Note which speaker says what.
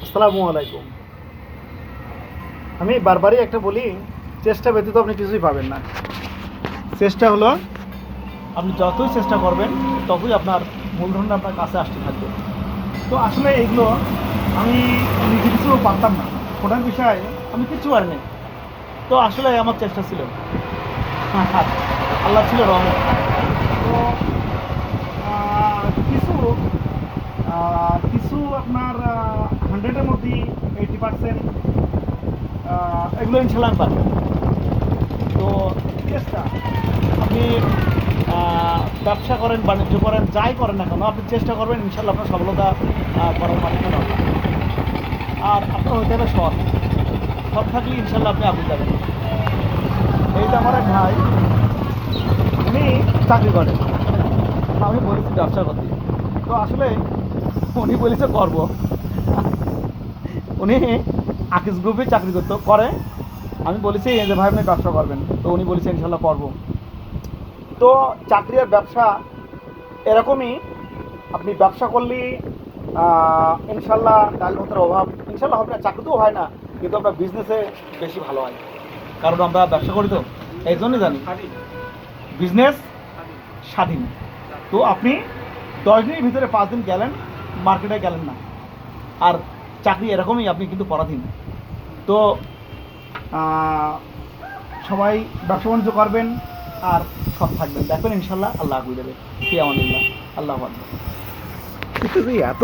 Speaker 1: আসসালামু আলাইকুম। আমি বারবারই একটা বলি, চেষ্টা ব্যতীত আপনি কিছুই পাবেন না। চেষ্টা হলো, আপনি যতই চেষ্টা করবেন ততই আপনার মূলধনটা আপনার কাছে আসতে থাকবে। তো আসলে এইগুলো আমি নিজে কিছু পারতাম না। প্রধান বিষয়, আমি কিছু পারিনি। তো আসলে আমার চেষ্টা ছিল, আল্লাহ ছিল রহমত। তো কিছু কিছু আপনার 100-এর মধ্যে 80% এগুলো ইনশাল্লাহ আমি পারবো। তো চেষ্টা, আপনি ব্যবসা করেন, বাণিজ্য করেন, যাই করেন না কেন, আপনি চেষ্টা করবেন, ইনশাল্লাহ আপনার সফলতা করার মাধ্যমে হবে। আর আপনার হতে হবে সৎ। সৎ থাকলে ইনশাল্লাহ আপনি আগে যাবেন। এই যে আমার এক ভাই, উনি চাকরি করেন, আমি বলেছি ব্যবসা করতে। তো আসলে উনি বলেছে করব। উনি আকিস গ্রুপে চাকরি করে। আমি বলেছি যে ভাই আপনি ব্যবসা করবেন, তো উনি বলেছে ইনশাল্লাহ করব। তো চাকরি আর ব্যবসা এরকমই, আপনি ব্যবসা করলে ইনশাল্লাহ ডাল ভাতের অভাব ইনশাল্লাহ হবে না। চাকরিতেও হয় না, কিন্তু আপনার বিজনেসে বেশি ভালো হয়, কারণ আমরা ব্যবসা করি। তো এই জন্যই জানি বিজনেস স্বাধীন। তো আপনি 10 দিনের ভিতরে 5 দিন গেলেন, মার্কেটে গেলেন না। আর চাকরি এরকমই, আপনি কিন্তু পরাধীন। তো সবাই ব্যবসা বাণিজ্য করবেন আর সৎ থাকবেন, দেখবেন ইনশাল্লাহ আল্লাহ আগুয়ে দেবে। ফি আমানিল্লাহ, আল্লাহু আকবার। এত